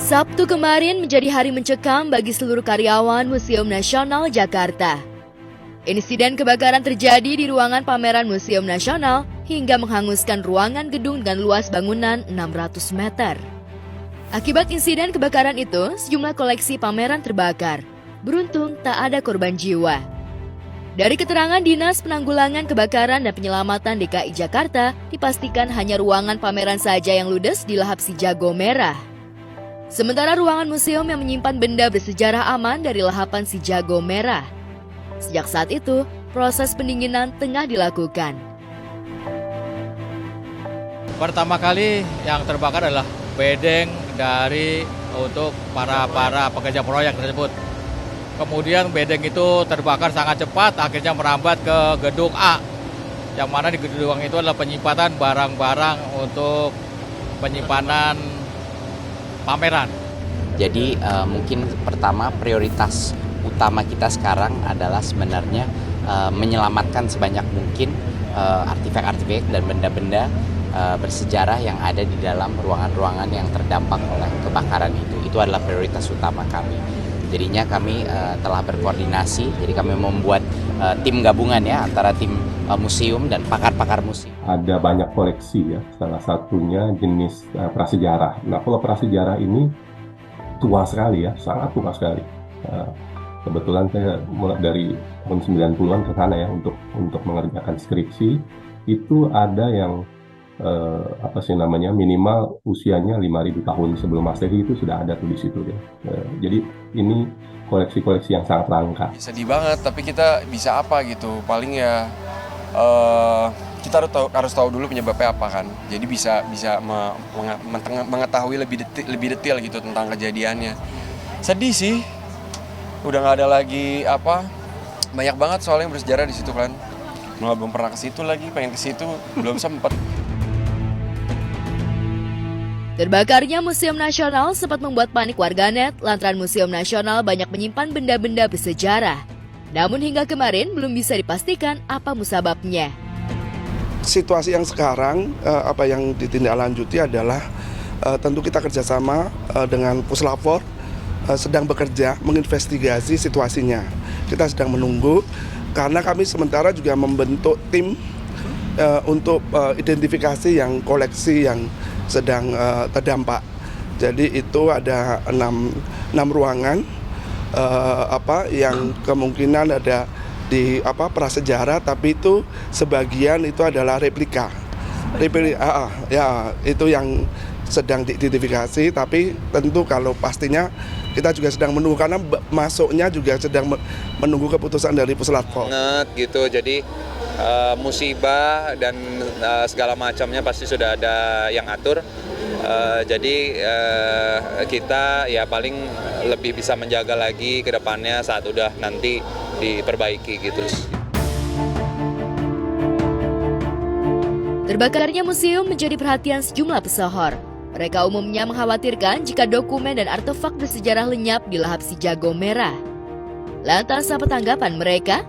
Sabtu kemarin menjadi hari mencekam bagi seluruh karyawan Museum Nasional Jakarta. Insiden kebakaran terjadi di ruangan pameran Museum Nasional hingga menghanguskan ruangan gedung dengan luas bangunan 600 meter. Akibat insiden kebakaran itu, sejumlah koleksi pameran terbakar. Beruntung tak ada korban jiwa. Dari keterangan Dinas Penanggulangan Kebakaran dan Penyelamatan DKI Jakarta, dipastikan hanya ruangan pameran saja yang ludes di lahap si jago merah. Sementara ruangan museum yang menyimpan benda bersejarah aman dari lahapan si jago merah. Sejak saat itu, proses pendinginan tengah dilakukan. Pertama kali yang terbakar adalah bedeng dari untuk para pekerja proyek tersebut. Kemudian bedeng itu terbakar sangat cepat, akhirnya merambat ke gedung A. Yang mana di gedung itu adalah penyimpanan barang-barang untuk penyimpanan pameran. Jadi mungkin pertama prioritas utama kita sekarang adalah sebenarnya menyelamatkan sebanyak mungkin artefak-artefak dan benda-benda bersejarah yang ada di dalam ruangan-ruangan yang terdampak oleh kebakaran itu. Itu adalah prioritas utama kami. Jadinya kami telah berkoordinasi, jadi kami membuat tim gabungan ya antara tim museum dan pakar-pakar museum. Ada banyak koleksi ya, salah satunya jenis prasejarah. Nah, kalau prasejarah ini tua sekali ya, sangat tua sekali. Kebetulan saya mulai dari tahun 90-an ke sana ya untuk mengerjakan skripsi. Itu ada yang minimal usianya 5.000 tahun sebelum Masehi, itu sudah ada tuh di situ ya. Jadi ini koleksi-koleksi yang sangat langka. Sedih banget, tapi kita bisa apa gitu? Paling ya kita harus tahu dulu penyebabnya apa kan. Jadi bisa mengetahui lebih detail gitu tentang kejadiannya. Sedih sih. Udah nggak ada lagi banyak banget soalnya yang bersejarah di situ kan. Malah belum pernah ke situ lagi, pengen ke situ belum sempet. Terbakarnya Museum Nasional sempat membuat panik warganet lantaran Museum Nasional banyak menyimpan benda-benda bersejarah. Namun hingga kemarin belum bisa dipastikan apa musababnya. Situasi yang sekarang yang ditindaklanjuti adalah tentu kita kerjasama dengan Puslapor sedang bekerja menginvestigasi situasinya. Kita sedang menunggu karena kami sementara juga membentuk tim untuk identifikasi yang koleksi yang sedang terdampak. Jadi itu ada 6 ruangan yang kemungkinan ada di prasejarah, tapi itu sebagian itu adalah replika. Itu yang sedang diidentifikasi, tapi tentu kalau pastinya kita juga sedang menunggu karena masuknya juga sedang menunggu keputusan dari Puslapor. Gitu, jadi musibah dan segala macamnya pasti sudah ada yang atur. Jadi kita ya paling lebih bisa menjaga lagi ke depannya saat udah nanti diperbaiki gitu. Terbakarnya museum menjadi perhatian sejumlah pesohor. Mereka umumnya mengkhawatirkan jika dokumen dan artefak bersejarah lenyap di lahap si jago merah. Lantas apa tanggapan mereka?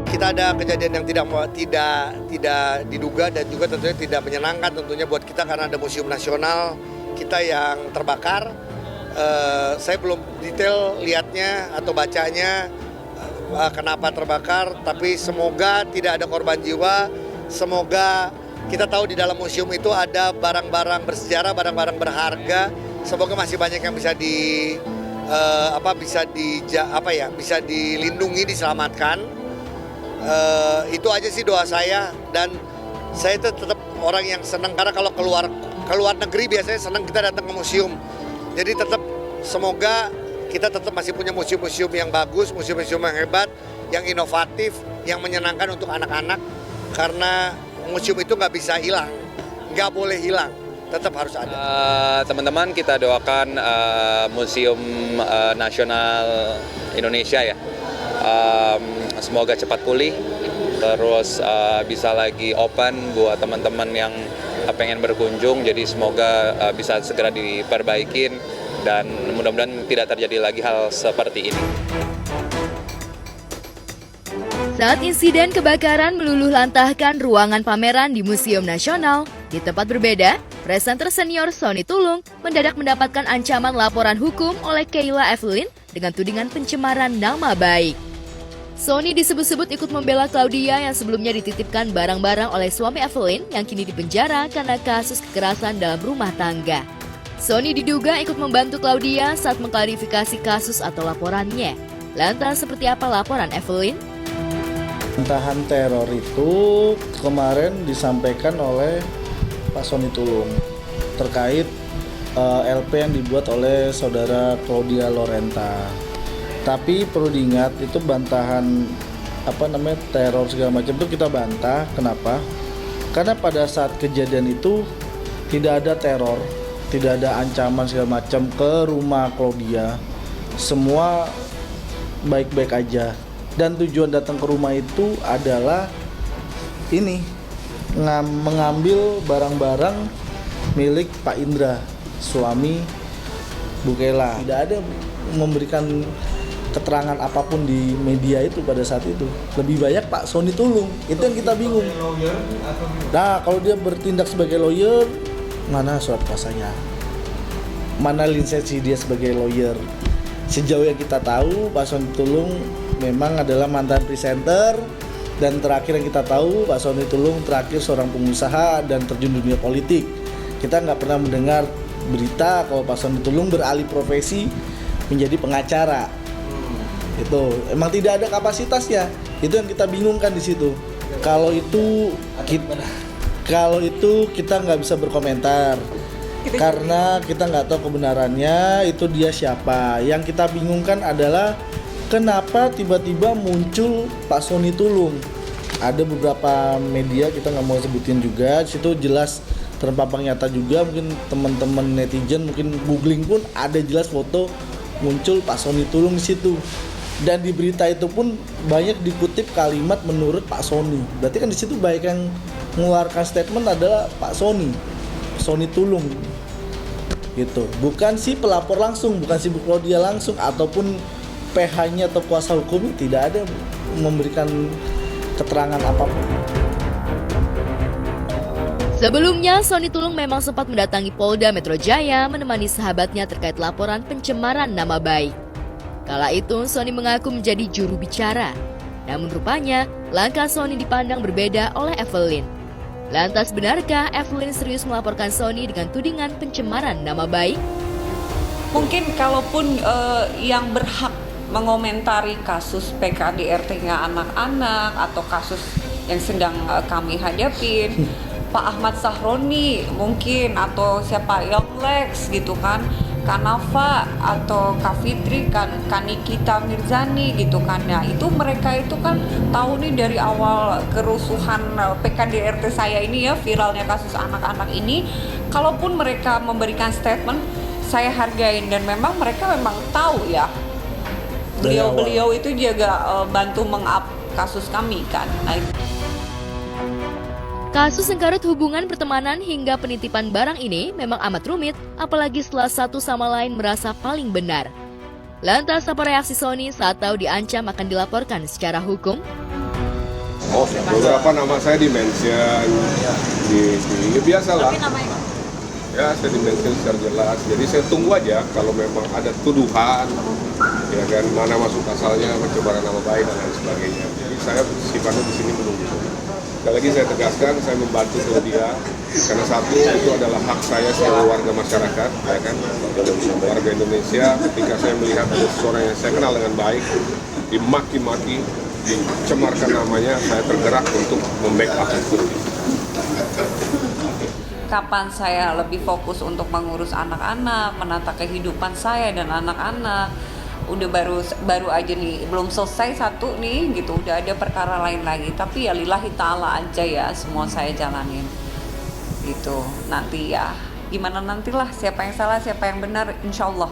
Kita ada kejadian yang tidak diduga dan juga tentunya tidak menyenangkan tentunya buat kita karena ada Museum Nasional kita yang terbakar. Saya belum detail lihatnya atau bacanya kenapa terbakar, tapi semoga tidak ada korban jiwa. Semoga kita tahu di dalam museum itu ada barang-barang bersejarah, barang-barang berharga. Semoga masih banyak yang bisa bisa dilindungi, diselamatkan. Itu aja sih doa saya, dan saya tetap orang yang senang karena kalau keluar negeri biasanya senang kita datang ke museum. Jadi tetap semoga kita tetap masih punya museum-museum yang bagus, museum-museum yang hebat, yang inovatif, yang menyenangkan untuk anak-anak, karena museum itu nggak bisa hilang, nggak boleh hilang, tetap harus ada. Teman-teman, kita doakan Museum Nasional Indonesia ya. Semoga cepat pulih, terus bisa lagi open buat teman-teman yang pengen berkunjung. Jadi semoga bisa segera diperbaikin dan mudah-mudahan tidak terjadi lagi hal seperti ini. Saat insiden kebakaran meluluh lantahkan ruangan pameran di Museum Nasional, di tempat berbeda, Presenter senior Sony Tulung mendadak mendapatkan ancaman laporan hukum oleh Keila Evelyn dengan tudingan pencemaran nama baik. Sony disebut-sebut ikut membela Claudia yang sebelumnya dititipkan barang-barang oleh suami Evelyn yang kini dipenjara karena kasus kekerasan dalam rumah tangga. Sony diduga ikut membantu Claudia saat mengklarifikasi kasus atau laporannya. Lantas seperti apa laporan Evelyn? Bantahan teror itu kemarin disampaikan oleh Pak Sony Tulung terkait LP yang dibuat oleh saudara Claudia Lorenta. Tapi perlu diingat itu bantahan teror segala macam itu kita bantah. Kenapa? Karena pada saat kejadian itu tidak ada teror, tidak ada ancaman segala macam ke rumah Claudia. Semua baik-baik aja. Dan tujuan datang ke rumah itu adalah mengambil barang-barang milik Pak Indra, suami Bu Keila. Tidak ada memberikan keterangan apapun di media itu pada saat itu. Lebih banyak Pak Sony Tulung, itu yang kita bingung. Nah, kalau dia bertindak sebagai lawyer, mana surat kuasanya? Mana lisensi dia sebagai lawyer? Sejauh yang kita tahu, Pak Sony Tulung memang adalah mantan presenter. Dan terakhir yang kita tahu, Pak Sony Tulung terakhir seorang pengusaha dan terjun dunia politik. Kita nggak pernah mendengar berita kalau Pak Sony Tulung beralih profesi menjadi pengacara. Itu emang tidak ada kapasitasnya. Itu yang kita bingungkan di situ. Kalau itu kita nggak bisa berkomentar karena kita nggak tahu kebenarannya itu dia siapa. Yang kita bingungkan adalah kenapa tiba-tiba muncul Pak Sony Tulung. Ada beberapa media, kita nggak mau sebutin juga, di situ jelas terpampang nyata juga. Mungkin teman-teman netizen mungkin googling pun ada jelas foto muncul Pak Sony Tulung di situ. Dan di berita itu pun banyak dikutip kalimat menurut Pak Sony. Berarti kan di situ baik yang mengeluarkan statement adalah Pak Sony Tulung. Gitu. Bukan si pelapor langsung, bukan si Bu Claudia langsung ataupun PH-nya atau kuasa hukum, tidak ada memberikan keterangan apapun. Sebelumnya, Sony Tulung memang sempat mendatangi Polda Metro Jaya menemani sahabatnya terkait laporan pencemaran nama baik. Kala itu, Sony mengaku menjadi juru bicara. Namun rupanya, langkah Sony dipandang berbeda oleh Evelyn. Lantas benarkah Evelyn serius melaporkan Sony dengan tudingan pencemaran nama baik? Mungkin kalaupun yang berhak mengomentari kasus PKDRT-nya anak-anak atau kasus yang sedang kami hadapin, Pak Ahmad Sahroni mungkin, atau siapa, Yonglex gitu kan, Kanafa atau Kak Fitri kan, Kanikita Mirzani gitu kan. Nah itu mereka itu kan tahu nih dari awal kerusuhan PKDRT saya ini ya, viralnya kasus anak-anak ini. Kalaupun mereka memberikan statement, saya hargain, dan memang mereka memang tahu ya. Beliau itu juga bantu meng-up kasus kami kan. Nah, kasus sengkarut hubungan pertemanan hingga penitipan barang ini memang amat rumit, apalagi setelah satu sama lain merasa paling benar. Lantas apa reaksi Sony saat tahu diancam akan dilaporkan secara hukum? Oh, beberapa nama saya di-mention ya biasalah. Ya, saya di-mention secara jelas. Jadi saya tunggu aja kalau memang ada tuduhan, ya kan, mana masuk asalnya, pencemaran nama baik dan lain sebagainya. Jadi saya sifatnya di sini menunggu. Sekali lagi saya tegaskan, saya membantu Claudia karena satu itu adalah hak saya sebagai warga masyarakat, ya kan, warga Indonesia. Ketika saya melihat ada seseorang yang saya kenal dengan baik dimaki-maki, dicemarkan namanya, saya tergerak untuk membackup itu. kapan saya lebih fokus untuk mengurus anak-anak, menata kehidupan saya dan anak-anak. Udah baru aja nih, belum selesai satu nih gitu, udah ada perkara lain lagi. Tapi ya lillahi ta'ala aja ya, semua saya jalanin gitu. Nanti ya gimana nantilah, siapa yang salah siapa yang benar, insya Allah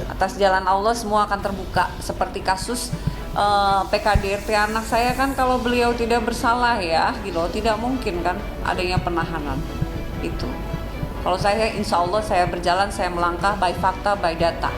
atas jalan Allah semua akan terbuka. Seperti kasus PKDRT anak saya kan, kalau beliau tidak bersalah ya gitu, tidak mungkin kan adanya penahanan itu. Kalau saya insya Allah saya berjalan, saya melangkah by fakta, by data.